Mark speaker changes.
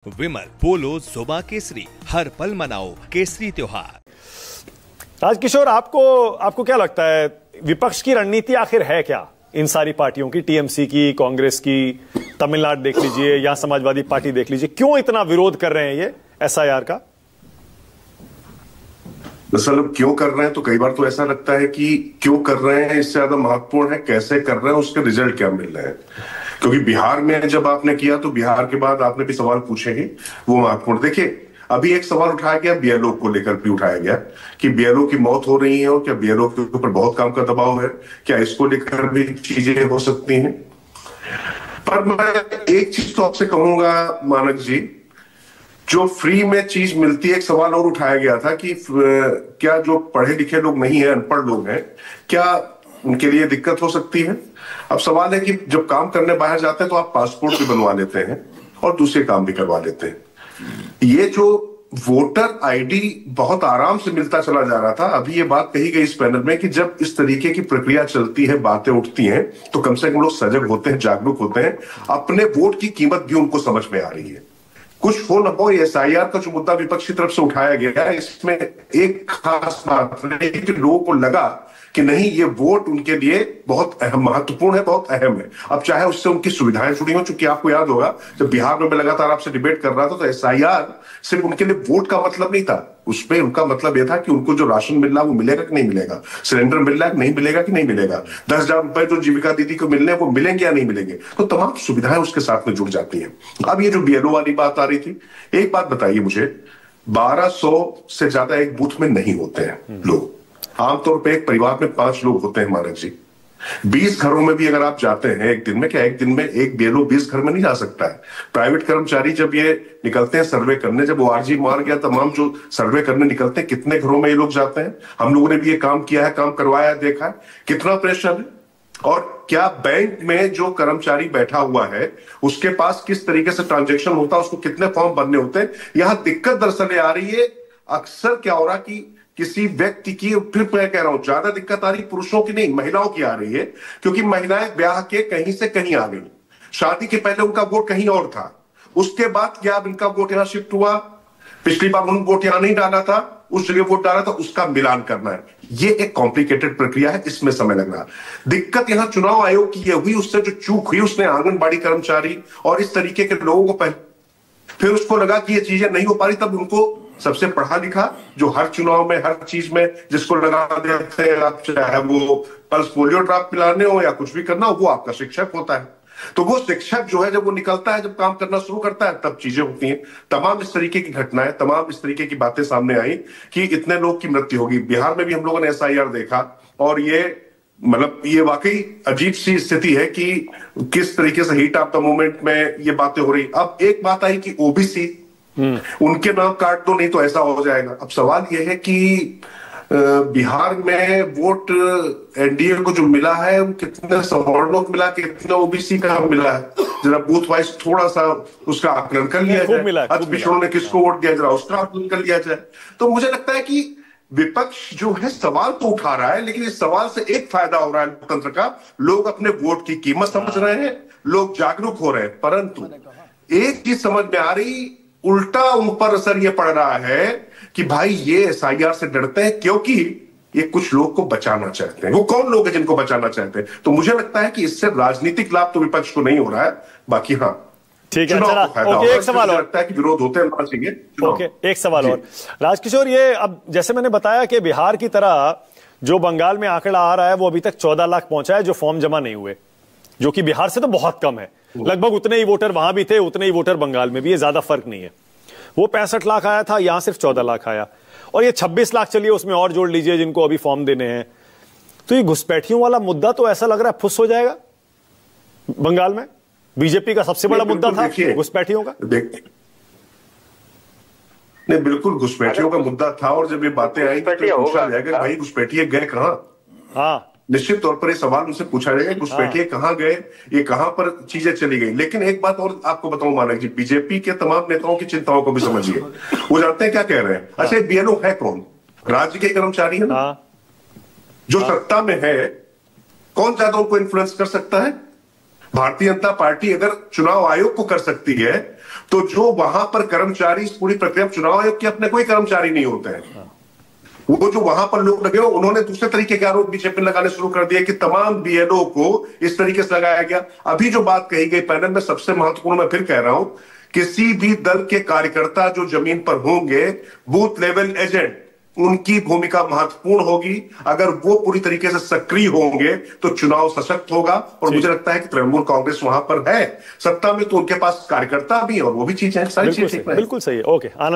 Speaker 1: विमल बोलो जुबा केसरी, हर पल मनाओ केसरी त्योहार।
Speaker 2: राजकिशोर, आपको क्या लगता है, विपक्ष की रणनीति आखिर है क्या? इन सारी पार्टियों की, टीएमसी की, कांग्रेस की, तमिलनाडु देख लीजिए या समाजवादी पार्टी देख लीजिए, क्यों इतना विरोध कर रहे हैं ये एसआईआर का?
Speaker 3: दरअसल क्यों कर रहे हैं, तो कई बार तो ऐसा लगता है कि क्यों कर रहे हैं इससे ज्यादा महत्वपूर्ण है कैसे कर रहे हैं, उसके रिजल्ट क्या मिल रहे हैं। क्योंकि बिहार में जब आपने किया तो बिहार के बाद आपने भी सवाल पूछे ही, वो महत्वपूर्ण। देखिए, अभी एक सवाल उठाया गया बीएलओ को लेकर भी उठाया गया कि बीएलओ की मौत हो रही है और क्या बीएलओ के ऊपर बहुत काम का दबाव है, क्या इसको लेकर भी चीजें हो सकती हैं। पर मैं एक चीज तो आपसे कहूंगा मानक जी, जो फ्री में चीज मिलती है, एक सवाल और उठाया गया था कि क्या जो पढ़े लिखे लोग नहीं है, अनपढ़ लोग हैं, क्या उनके लिए दिक्कत हो सकती है। अब सवाल है कि जब काम करने बाहर जाते हैं तो आप पासपोर्ट भी बनवा लेते हैं और दूसरे काम भी करवा लेते हैं। ये जो वोटर आईडी बहुत आराम से मिलता चला जा रहा था, अभी ये बात कही गई इस पैनल में कि जब इस तरीके की प्रक्रिया चलती है, बातें उठती हैं, तो कम से कम लोग सजग होते हैं, जागरूक होते हैं, अपने वोट की कीमत भी उनको समझ में आ रही है। कुछ हो न हो, एसआईआर का जो मुद्दा विपक्ष की तरफ से उठाया गया है, इसमें एक खास बात है कि लोगों को लगा कि नहीं, ये वोट उनके लिए बहुत अहम, महत्वपूर्ण है, बहुत अहम है। अब चाहे उससे उनकी सुविधाएं जुड़ी हो, चूंकि आपको याद होगा जब बिहार में मैं लगातार आपसे डिबेट कर रहा था तो एसआईआर सिर्फ उनके लिए वोट का मतलब नहीं था, उसमें उनका मतलब यह था कि उनको जो राशन मिल रहा है वो मिलेगा कि नहीं मिलेगा, सिलेंडर मिल रहा है कि नहीं मिलेगा कि नहीं मिलेगा, 10,000 रुपए जो जीविका दीदी को मिलने वो मिलेंगे या नहीं मिलेंगे। तो तमाम सुविधाएं उसके साथ में जुड़ जाती हैं। अब ये जो बीएलओ वाली बात आ रही थी, एक बात बताइए मुझे, 1200 से ज्यादा एक बूथ में नहीं होते हैं लोग। आमतौर पे एक परिवार में 5 लोग होते हैं मानक जी। 20 घरों में भी अगर आप जाते हैं एक दिन में, क्या एक दिन में एक बीएलओ 20 घर में नहीं जा सकता है। प्राइवेट कर्मचारी जब ये निकलते हैं सर्वे करने, जब ओआरजी मार गया, तमाम जो सर्वे करने निकलते हैं, कितने घरों में ये लोग जाते हैं। हम लोगों ने भी ये काम किया है, काम करवाया, देखा है कितना प्रेशर है। और क्या बैंक में जो कर्मचारी बैठा हुआ है उसके पास किस तरीके से ट्रांजेक्शन होता है, उसको कितने फॉर्म भरने होते हैं। यहां दिक्कत दरअसल आ रही है, अक्सर क्या हो रहा कि किसी व्यक्ति की, फिर मैं कह रहा हूं, ज्यादा दिक्कत आ रही पुरुषों की नहीं, महिलाओं की आ रही है। क्योंकि महिलाएं ब्याह के कहीं से कहीं आ गई, शादी के पहले उनका वोट कहीं और था, उसके बाद क्या अब इनका वोट यहां शिफ्ट हुआ, पिछली बार उन्होंने वोट यहां नहीं डाला था, उस जगह वोट डाला था, उसका मिलान करना है। ये एक कॉम्प्लिकेटेड प्रक्रिया है, इसमें समय लग रहा। दिक्कत यहां चुनाव आयोग की हुई, उससे जो चूक हुई, उसने आंगनबाड़ी कर्मचारी और इस तरीके के लोगों को पहले, फिर उसको लगा कि ये चीजें नहीं हो पा रही, तब उनको सबसे पढ़ा लिखा, जो हर चुनाव में हर चीज में जिसको लगा देते हैं, आप चाहे वो पल्स पोलियो ड्रॉप पिलाने हो या कुछ भी करना हो, वो आपका शिक्षक होता है। तो वो शिक्षक जो है, जब वो निकलता है, जब काम करना शुरू करता है, तब चीजें होती हैं। तमाम इस तरीके की घटनाएं, तमाम इस तरीके की बातें सामने आई कि इतने लोग की मृत्यु होगी। बिहार में भी हम लोगों ने एसआईआर देखा और ये मतलब ये वाकई अजीब सी स्थिति है कि किस तरीके से हीट ऑफ द मोमेंट में ये बातें हो रही। अब एक बात आई कि ओबीसी उनके नाम काट दो, नहीं तो ऐसा हो जाएगा। अब सवाल यह है कि बिहार में वोट एनडीए को जो मिला है, वो कितने सवर्णों को मिला, कितने ओबीसी का मिला है, जरा बूथ वाइज थोड़ा सा उसका आकलन कर लिया जाए। अतिपिछड़ों ने किसको वोट दिया, जरा उसका आकलन कर लिया जाए। तो मुझे लगता है कि विपक्ष जो है सवाल तो उठा रहा है, लेकिन इस सवाल से एक फायदा हो रहा है लोकतंत्र का, लोग अपने वोट की कीमत समझ रहे हैं, लोग जागरूक हो रहे हैं। परंतु एक चीज समझ में आ रही, उल्टा उन पर असर यह पड़ रहा है कि भाई ये एसआईआर से डरते हैं क्योंकि ये कुछ लोग को बचाना चाहते हैं। वो कौन लोग हैं जिनको बचाना चाहते हैं? तो मुझे लगता है कि इससे राजनीतिक लाभ तो विपक्ष को नहीं हो रहा है, बाकी हाँ
Speaker 2: ठीक है। चला, ओके, एक सवाल और,
Speaker 3: लगता है कि विरोध होते रहना चाहिए।
Speaker 2: ओके, एक सवाल और राजकिशोर, ये अब जैसे मैंने बताया कि बिहार की तरह जो बंगाल में आंकड़ा आ रहा है वो अभी तक 14 लाख पहुंचा है जो फॉर्म जमा नहीं हुए, जो कि बिहार से तो बहुत कम है। लगभग उतने ही वोटर वहां भी थे, उतने ही वोटर बंगाल में भी, ये ज्यादा फर्क नहीं है। वो 65 लाख आया था, यहां सिर्फ 14 लाख आया, और ये 26 लाख, चलिए उसमें और जोड़ लीजिए जिनको अभी फॉर्म देने हैं। तो ये घुसपैठियों वाला मुद्दा तो ऐसा लग रहा है फुस हो जाएगा बंगाल में। बीजेपी का सबसे बड़ा मुद्दा था घुसपैठियों का।
Speaker 3: नहीं, बिल्कुल घुसपैठियों का मुद्दा था, और जब ये बातें आई तो पूछा जाएगा भाई घुसपैठिए गए कहां।
Speaker 2: हाँ,
Speaker 3: निश्चित तौर पर ये सवाल उनसे पूछा जाएगा, घुसपैठिए कहां गए, ये कहां पर चीजें चली गई। लेकिन एक बात और आपको बताऊं मानक जी, बीजेपी के तमाम नेताओं की चिंताओं को भी समझिए। वो जानते हैं क्या कह रहे हैं। अच्छा, बीएलओ है कौन? राज्य के कर्मचारी है ना, जो सत्ता में है। कौन ज्यादा उनको इन्फ्लुएंस कर सकता है? भारतीय जनता पार्टी अगर चुनाव आयोग को कर सकती है तो जो वहां पर कर्मचारी इस पूरी प्रक्रिया चुनाव आयोग के अपने कोई कर्मचारी नहीं होते हैं, वो जो वहां पर लोग लगे हो, उन्होंने दूसरे तरीके के आरोप बीजेपी लगाने शुरू कर दिए कि तमाम बीएलओ को इस तरीके से लगाया गया। अभी जो बात कही गई पैनल में सबसे महत्वपूर्ण, मैं फिर कह रहा हूं, किसी भी दल के कार्यकर्ता जो जमीन पर होंगे, बूथ लेवल एजेंट, उनकी भूमिका महत्वपूर्ण होगी। अगर वो पूरी तरीके से सक्रिय होंगे तो चुनाव सशक्त होगा। और मुझे लगता है कि तृणमूल कांग्रेस वहां पर है सत्ता में, तो उनके पास कार्यकर्ता भी और वो भी चीजें, सारी चीजें ठीक है।
Speaker 2: बिल्कुल सही है। ओके।